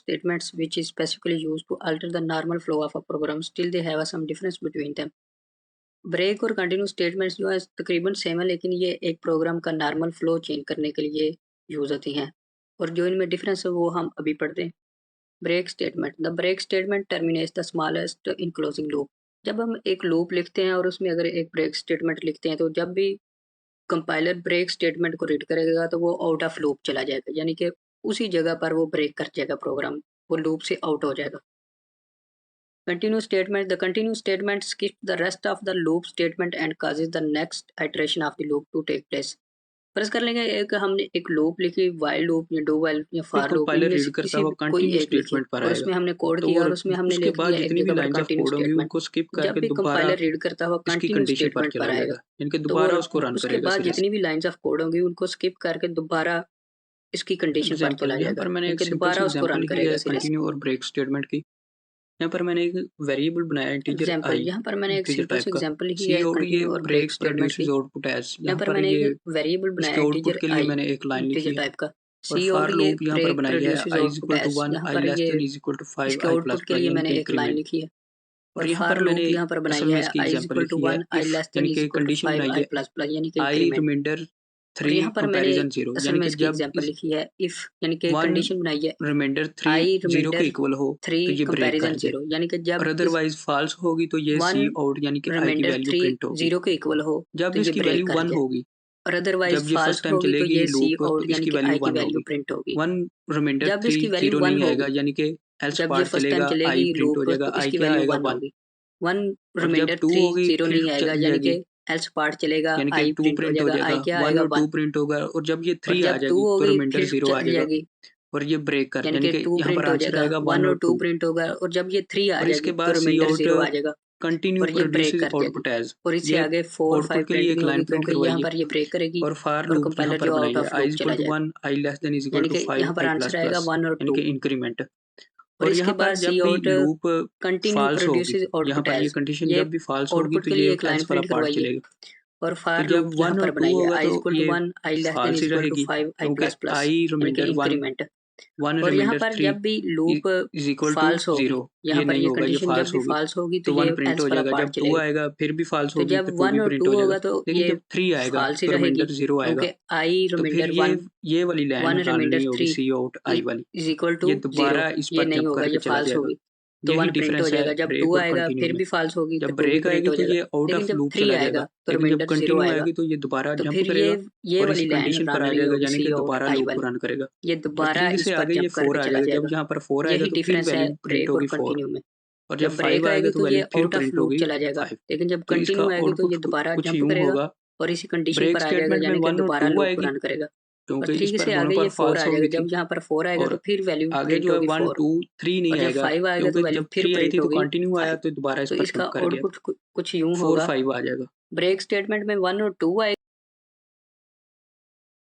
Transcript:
statements which is specifically used to alter the normal flow of a program. Still they have some difference between them. Break और continue statements जो है तकरीबन same है, लेकिन ये एक प्रोग्राम का नॉर्मल फ्लो चेंज करने के लिए यूज होती हैं, और जो इनमें डिफरेंस है वो हम अभी पढ़ते हैं। Break statement, the break statement terminates the smallest enclosing loop. जब हम एक लूप लिखते हैं और उसमें अगर एक ब्रेक स्टेटमेंट लिखते हैं, तो जब भी कंपाइलर ब्रेक स्टेटमेंट को रीड करेगा तो वो आउट ऑफ लूप चला जाएगा, यानी कि उसी जगह पर वो ब्रेक कर जाएगा प्रोग्राम, वो लूप से आउट हो जाएगा। Continue statement, the continue statement skip the rest of the loop statement and causes the next iteration of the loop to take place. फर्ज कर लेंगे एक हमने एक लूप लिखी, वाइल लूप या डू वाइल या फॉर लूप, कंपाइलर रीड करता हुआ कंटिन्यू स्टेटमेंट पर और उसमें हमने कोड किया और उसमें हमने लिख दिया एक जगह पर कंटिन्यू स्टेटमेंट। उनको स्किप जब करके भी दोबारा कंपाइलर रीड करता हुआ इसकी कंटिन्यू कंडीशन पर स्टेटमेंट चला पर आएगा, जाएगा, यानी कि तो दोबारा वो उसको रन उसके करेगा बाद सीधे से। जितनी भी लाइंस ऑफ कोड होंगी उनको स्किप करके दोबारा इसकी कंडीशन पर एग्जांपल चला यहाँ जाएगा, पर मैंने एक क्योंकि सिंपल सी दोबारा उसको एग्जांपल रन लिखी करेगा है सीधे से। कंटिन्यू और ब्रेक स्टेटमेंट की। यहाँ पर मैंने एक वेरिएबल बनाया इंटीजर एग्जाम्पल, आई, यहाँ पर मैंने एक इंटीजर सिंपल टाइप सी का एग्जांपल लिखी सी है आउट, ये कंटिन्यू और ब्रेक ब्रेक स्टेटमेंट की। Produces output as. यहाँ यहाँ पर पर मैंने ये एक वेरिएबल इसके बनाया आउटपुट इंटीजर के लिए आई, मैंने एक लाइन लिखी इंटीजर है। टाइप का। और सी फॉर आउट ये लूप यहाँ पर ब्रेक बनाई है produces I is output equal to as, 1 यहाँ आई पर लेस ये देन इज इक्वल टू 5 इसके आई आउटपुट प्लस के प्लस, लिए यानी मैंने कि एक लाइन इंक्रीमेंट। लिखी है। और और यहाँ फॉर पर लूप मैंने यहाँ पर बनाई असल में है इसकी I is example equal to लिखी है 1 आई इफ, लेस देन यानी इज कि इक्वल टू कंडीशन 5 बनाई आई है प्लस प्लस, यानी कि आई इंक्रीमेंट। रिमाइंडर और 3 यहाँ पर मैंने कंपैरिजन 0, असल यानी में कि इसकी जब एग्जांपल इस लिखी है इफ, यानी कि 1 कंडीशन बनाई है रिमाइंडर 3 आई 0 के रिमाइंडर इक्वल हो 3 तो ये ब्रेक कर कंपैरिजन दे, 0, यानी कि और जब इस अदरवाइज फॉल्स होगी तो ये 1 सी आउट यानी कि आई की रिमाइंडर वैल्यू 3 प्रिंट होगी। 0 के इक्वल हो जब तो ये इसकी ब्रेक वैल्यू कर 1 जाए, होगी, और अदरवाइज जब ये फॉल्स फर्स्ट टाइम होगी तो चलेगी ये सी लूप आउट तो यानी इसकी कि आई वैल्यू की 1 वैल्यू होगी। प्रिंट होगी। 1 रिमाइंडर जब 3 इसकी वैल्यू 0 1 नहीं आएगा, होगी, यानी कि एल्स जब ये पार्ट फर्स्ट टाइम चलेगा, आई चलेगी प्रिंट हो लूप जाएगा, तो आई इसकी क्या वैल्यू आएगा 1 1। होगी। 1 और जब रिमाइंडर 2 3 होगी 0 फिर नहीं आएगा, चली यानी जाएगी, कि एल्स पार्ट चलेगा, यानी कि आई 2 प्रिंट हो प्रिंट हो जाएगा, आई जाएगा, क्या 1 आएगा और 2 1। प्रिंट होगा, और जब ये और 3 आ जब 2 जाएगी तो होगी रिमाइंडर फिर 0 आ चली जाएगा, जाएगी, और ये ब्रेक कर, यानी यानी कि कि 2 यहाँ पर प्रिंट हो आंसर जाएगा, आएगा 1 1 और और 2 2। प्रिंट होगा, और जब ये 3 आ और इसके जाएगी बाद तो सी रिमाइंडर आउट 0 आ जाएगा कंटिन्यू और ये ब्रेक प्रोड्यूसेस कर देगी। आउटपुट एज, और इससे ये आगे 4 5 आउटपुट के लिए प्रिंट एक नहीं होगी, लाइन प्रिंट क्योंकि यहाँ करवाइए। पर ये ब्रेक करेगी और फॉर और लूप यहाँ कंपाइलर पर जो आउट बनाइए ऑफ आई लूप इज चला इक्वल टू जाएगा, 1 I less then is equal यानी टू कि 5 यहाँ पर आई प्लस आंसर आएगा प्लस, 1 और यानी 2। कि इंक्रीमेंट। और और इसके यहाँ पर बाद सी जब भी आउट लूप कंटिन्यू फॉल्स होगी, प्रोड्यूसेस यहाँ आउटपुट पर ये एज, कंडीशन ये जब भी फॉल्स होगी आउटपुट तो के ये लिए एक लाइन एल्स वाला प्रिंट पार्ट करवाइए। चलेगा। और तो फॉर जब लूप यहाँ 1 पर और 2 बनाइए होगा आई तो इज इक्वल टू ये 1 I less than false is ही इक्वल टू रहेगी, 5 आई क्योंकि प्लस प्लस, आई यानी कि रिमाइंडर 1 इंक्रीमेंट। 1 और यहाँ रिमाइंडर पर 3 जब भी loop is equal to false होगी, 0, यहाँ ये पर नहीं ये होगा, ये कंडीशन जब फॉल्स भी होगी फॉल्स होगी तो तो ये 1 प्रिंट एल्स हो वाला जाएगा। पार्ट जब 2 चलेगा। आएगा फिर भी फॉल्स तो होगी जब तो 2 1 भी और प्रिंट 2 हो जाएगा, होगा तो लेकिन ये जब 3 आएगा फॉल्स ही तो रहेगी, रिमाइंडर 0 आएगा। क्योंकि आई तो फिर रिमाइंडर 1 ये वाली लाइन 1 रन रिमाइंडर नहीं होगी, 3 सी आउट आई वाली, इज इक्वल टू ये 0, दोबारा इस ये पर नहीं जंप होगा, करके ये चला फॉल्स जाएगा। होगी तो यही 1 प्रिंट हो डिफरेंस है जाएगा। जब 2 ब्रेक और आएगा कंटिन्यू फिर में। भी फॉल्स होगी तो जब 2 भी ब्रेक प्रिंट आएगी हो तो जाएगा, ये आउट लेकिन ऑफ जब लूप 3 चला आएगा जाएगा, तो लेकिन जब रिमाइंडर 0 कंटिन्यू आएगा। आएगी तो ये दोबारा तो जंप फिर करेगा ये और वाली इसी लाइन कंडीशन पर रन आ नहीं जाएगा, होगी, यानी सी कि आउट दोबारा आई लूप वाली, रन करेगा। ये और दोबारा 3 इस से पर आगे ये जंप 4 करके आ चला जाएगा, जब जाएगा। यहाँ पर 4 आएगा यही तो फिर डिफरेंस है वैल्यू प्रिंट ब्रेक और होगी 4, कंटिन्यू में। और जब जब 5 ब्रेक आएगा आएगी तो तो ये वैल्यू फिर आउट ऑफ प्रिंट लूप होगी चला जाएगा, 5। लेकिन जब तो इसका कंटिन्यू आएगी तो आउटपुट ये दोबारा कुछ जंप यूं करेगा होगा, और इसी कंडीशन ब्रेक पर आ जाएगा, स्टेटमेंट में यानी कि 1 और दोबारा 2 लूप आएगी, रन करेगा। और क्योंकि इस 3 पर से दोनों आगे पर ये 4 फॉल्स आ जाएगा, होगी थी। जब यहाँ पर 4 आएगा तो और फिर वैल्यू आगे प्रिंट जो है होगी 1 4, 2 3 नहीं और जब आएगा, 5 आएगा तो क्योंकि वैल्यू जब फिर 3 आई प्रिंट थी तो होगी कंटिन्यू आया 5। तो दोबारा इस तो पर इसका जंप कर गया, आउटपुट कुछ यूं 4 होगा, 5 आ जाएगा। ब्रेक स्टेटमेंट में 1 और 2 आएगा